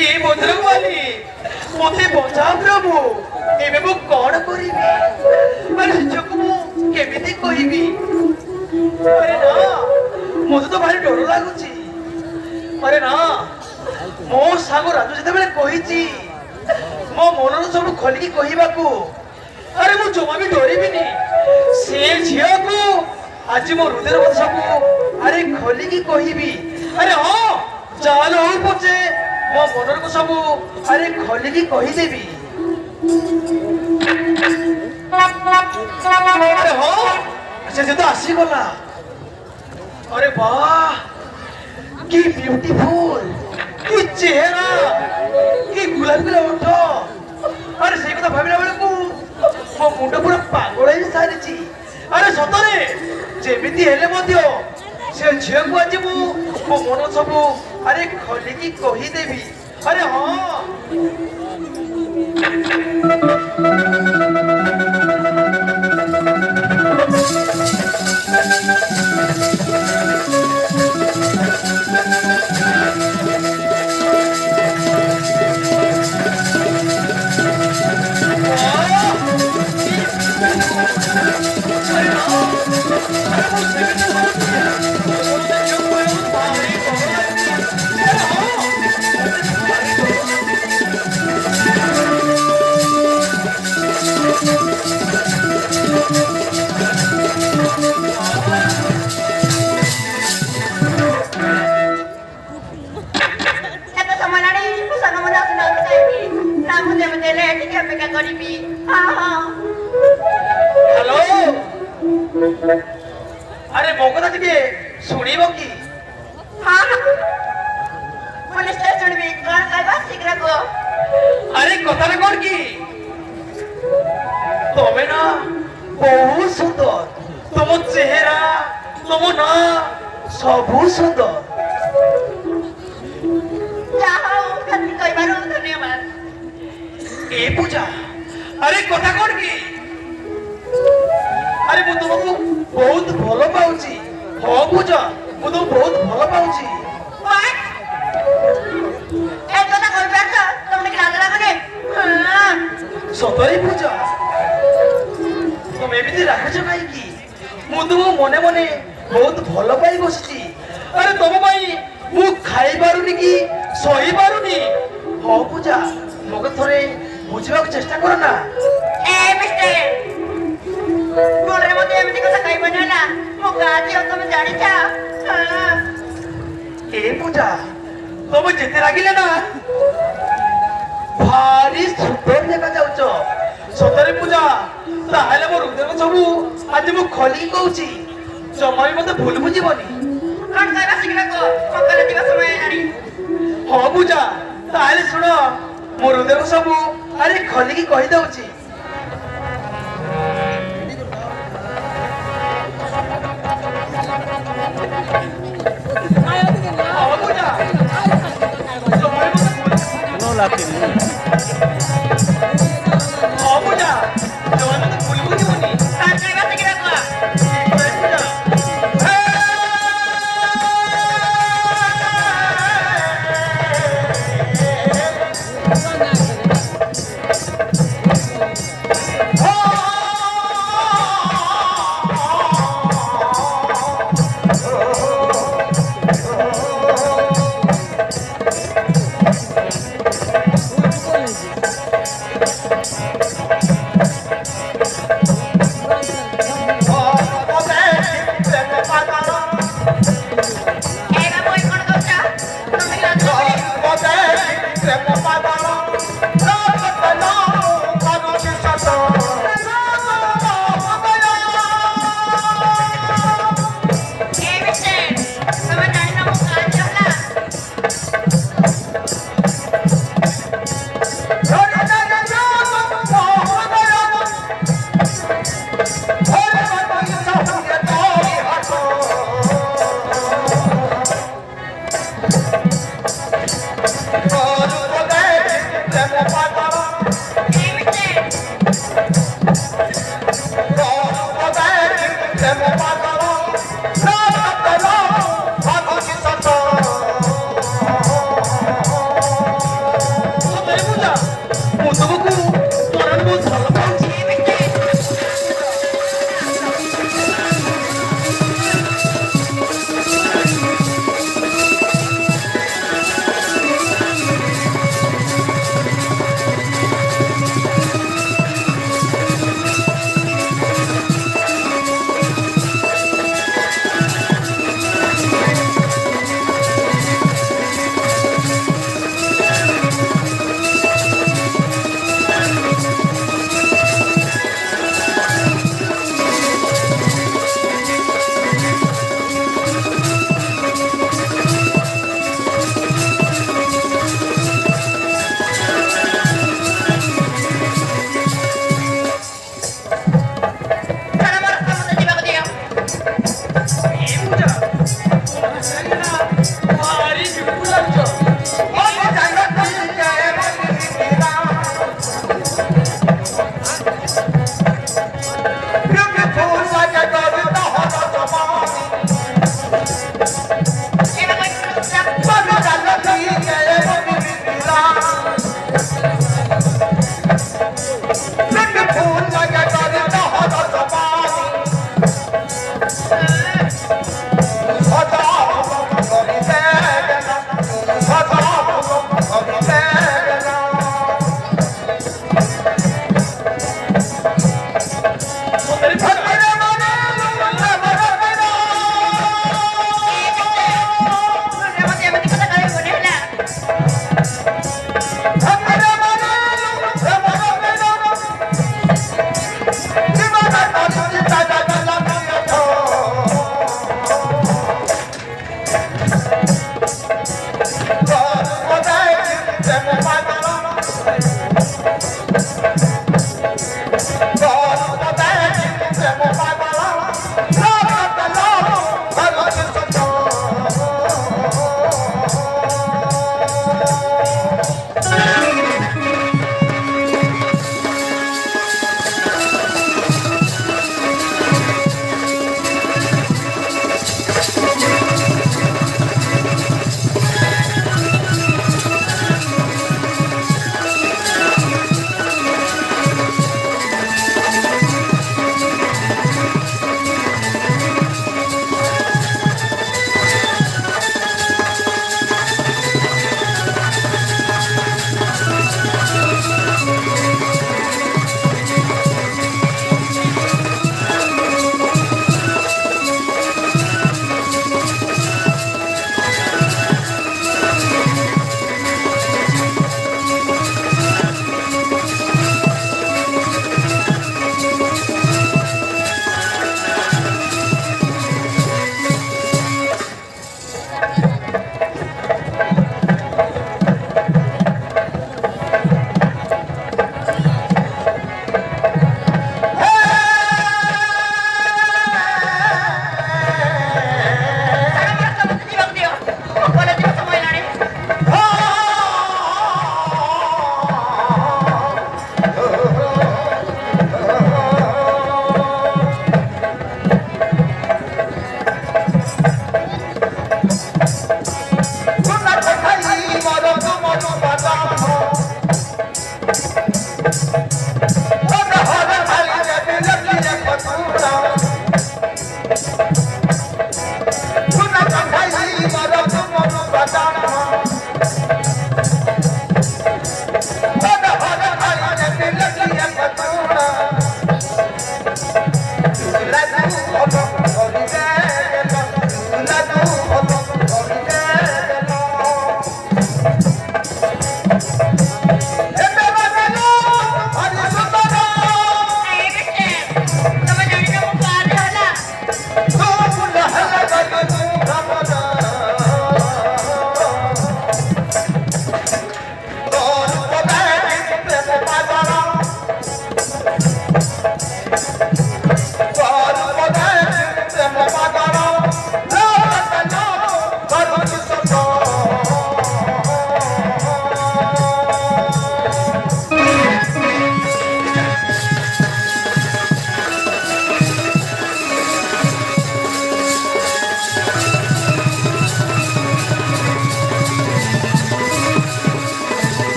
हे बजरंगबली मते बचा प्रभु एबे मु कोन करिबी अरे जको मु केमिति कहिबी अरे ना मते तो भारी डर लागुची अरे ना मो सागो राजू जते बेले कहिची मो मनर सब खोलिकी कहिबाकू अरे मु जमा भी डरिबिनी से झिया को आज मो हृदय मत सब अरे खोलिकी कहिबी अरे हां चाल हो पछे मो मनर को सब अरे खोलिकी कहि देबी अरे हो से तो आसी गला अरे वाह की ब्यूटीफुल की चेहरा की गुलाबी ओठ अरे से कथा भाबिला बेले को मो मुंड पूरा पागल ही सारिची अरे सतरे जेमिति हेले मध्य से झियो को आज मु मो मन सब अरे खोलिकी कहि देबी अरे हां हेलो अरे मो कथा टिके सुनिबो की हां पुलिस स्टेशन भी कौन कहबा शीघ्र को अरे कथा रे कोन की तमे ना बहुत सुंदर तुम चेहरा तुम ना सब सुंदर जाओ कथि कहबारो धन्यवाद ए पूजा अरे कथा कोन की अरे मु तुमको बहुत भलो पाउची हो पूजा मु तुम बहुत भलो पाउची ए कथा कहबा त तुमने लाज लागने सतरी पूजा तुम एमिति राखुछ काई की मु तुम मने मने बहुत भलो पाई बसची अरे तुम भाई मु खाई पारुनी की सही पारुनी हो पूजा मगे थोरे बुझिबा चेष्टा करो ना ए मिस्टर बोले मते एमिति कथा कहबा ना मो गाजी तुम जानि छ ए पूजा तुम जेते लागिले ना भारी सुंदर देखा जाउछ सतरे पूजा ताहले मोर हृदय सबु आज मु खोली कहूची जमाई मते भूल बुझिबनी कौन कहबा शीघ्र को मकले दिवस समय आनी हो पूजा ताहले सुन मोर हृदय सबु अरे खोलिकी कहि दउची हो पूजा जमाई मते नो लाती हो पूजा जमाई मते भूल बुझिबनी कौन कहबा शीघ्र को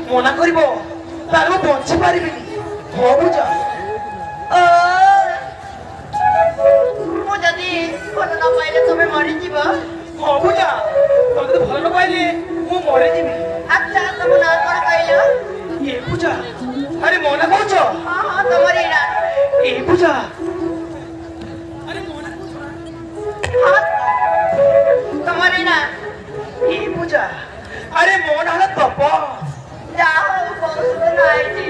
ମନା କରିବ ତାହେଲେ ମୁଁ ବଞ୍ଚି ପାରିବିନି। ହଁ ପୂଜା, ମୁଁ ଯଦି ଭଲ ନ ପାଇଲେ ତମେ ମରିଯିବ। ହଁ ପୂଜା, ତମେ ଯଦି ଭଲ ନ ପାଇଲେ ମୁଁ ମରିଯିବି। ଆଚ୍ଛା, ତମ ନାଁ କଣ କହିଲ? ଏ ପୂଜା, ଆରେ ମନା କହୁଛ? ହଁ ହଁ, ତମରି ନାଁ। ଏ ପୂଜା, ହଁ, ତମରି ନାଁ। ଏ ପୂଜା, ଆରେ ମୋ ନାଁ ହେଲା ତପ। ଯାହା ହଉ, ବହୁତ ସୁନ୍ଦର ହେଇଛି।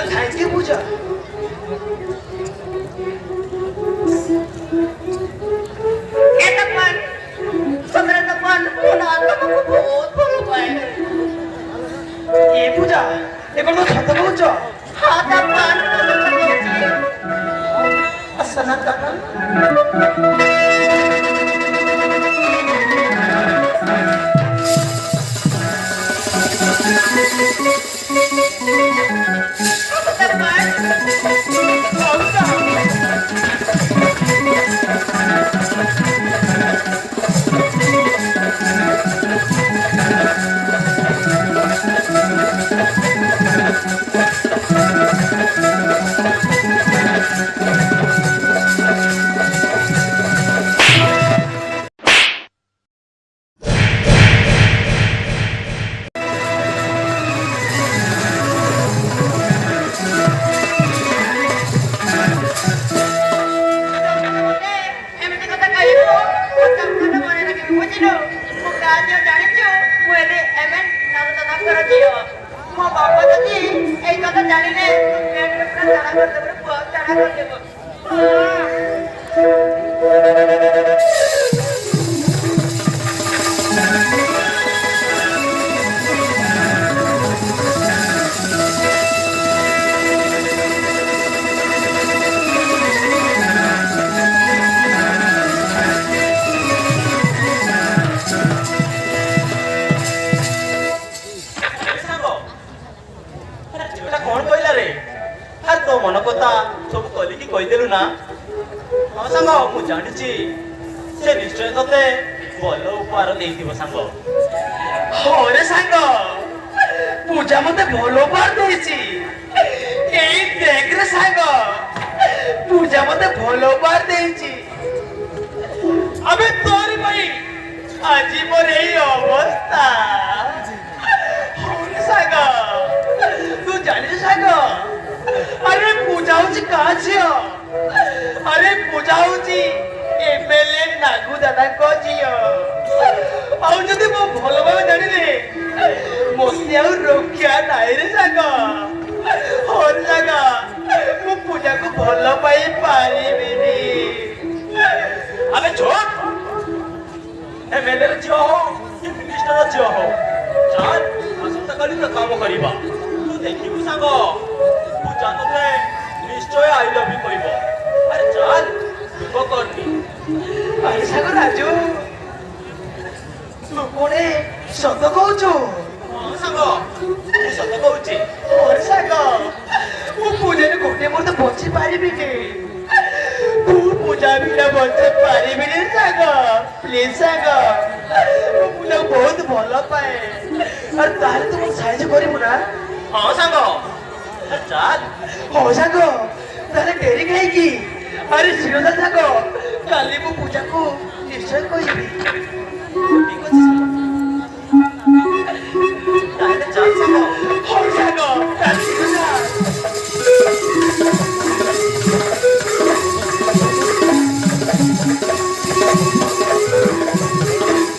ଥ୍ୟାଙ୍କ ୟୁ ପୂଜା। ଏ ତପନ, ସୁନ୍ଦର ତପନ, ମୋ ନାଁ ତମକୁ ବହୁତ ଭଲ ପାଏ। ଏ ପୂଜା, ଏ କଣ ସତ କହୁଛ? ହଁ ତପନ, ଆସନା କାକା। ତପନ, କଥା ଜାଣିଲେ ପେଟରେ ପୁରା ଚାଳା କରିଦେବ ଚାଳା କରିଦେବ କଣ କହିଲା ରେ ଆରେ ତୋ ମନ କଥା ସବୁ କଲିକି କହିଦେଲୁ ନା ହଁ ସାଙ୍ଗ ମୁଁ ଜାଣିଛି ସେ ନିଶ୍ଚୟ ତତେ ଭଲ ଉପହାର ଦେଇଥିବ ସାଙ୍ଗ ହରେ ସାଙ୍ଗ ପୂଜା ମତେ ଭଲ ଉପହାର ଦେଇଛି ଏଇ ଦେଖରେ ସାଙ୍ଗ ପୂଜା ମତେ ଭଲ ଉପହାର ଦେଇଛି ଆବେ ତୋରି ପାଇଁ ଆଜି ମୋର ଏଇ ଅବସ୍ଥା ହରେ ସାଙ୍ଗ ତୁ ଜାଣିଛୁ ସାଙ୍ଗ ଆରେ ପୂଜା ହଉଛି କାହା ଝିଅ ଆରେ ପୂଜା ହଉଛି ଏମଏଲଏ ନାଗୁ ଦାଦାଙ୍କ ଝିଅ ଆଉ ଯଦି ମୁଁ ଭଲ ଭାବେ ଜାଣିଲି ମୋତେ ଆଉ ରକ୍ଷା ନାହିଁ ରେ ସାଙ୍ଗ ହରେ ସାଙ୍ଗ ମୁଁ ପୂଜାକୁ ଭଲ ପାଇ ପାରିବିନି ଆବେ ଛୋଟ ଏମଏଲଏ ର ଝିଅ ହଉ କି ମିନିଷ୍ଟର ଝିଅ ହଉ ଚାଲ ଆସନ୍ତାକାଲି ତ କାମ କରିବା ତୁ ଦେଖିବୁ ସାଙ୍ଗ ପୂଜା ତତେ ନିଶ୍ଚୟ ଆଇ ଲଭ୍ ୟୁ କହିବ ଆରେ ଚାଲ ଦୁଃଖ କରନି ଆରେ ସାଙ୍ଗ ରାଜୁ ତୁ କୋଣେ ସତ କହୁଛୁ ହଁ ସାଙ୍ଗ ମୁଁ ସତ କହୁଛି ହରେ ସାଙ୍ଗ ମୁଁ ପୂଜାରେ ଗୋଟେ ମୁହୂର୍ତ୍ତ ବଞ୍ଚି ପାରିବିନି ମୁଁ ପୂଜା ବିନା ବଞ୍ଚି ପାରିବିନି ସାଙ୍ଗ ପ୍ଲିଜ ସାଙ୍ଗ ମୁଁ ପୂଜାକୁ ବହୁତ ଭଲ ପାଏ ଆରେ ତାହେଲେ ତୁ ମୋତେ ସାହାଯ୍ୟ କରିବୁ ନା ହଁ ସାଙ୍ଗ ଚାଲ ହଉ ସାଙ୍ଗ ତାହେଲେ ଡେରି କାହିଁକି ଆରେ ଝିଅ ସାଙ୍ଗ କାଲି ମୁଁ ପୂଜାକୁ ନିଶ୍ଚୟ କହିବି ଠିକ ଅଛି ସାଙ୍ଗ ତାହେଲେ ଚାଲ ସାଙ୍ଗ ହଉ ସାଙ୍ଗ କାଲି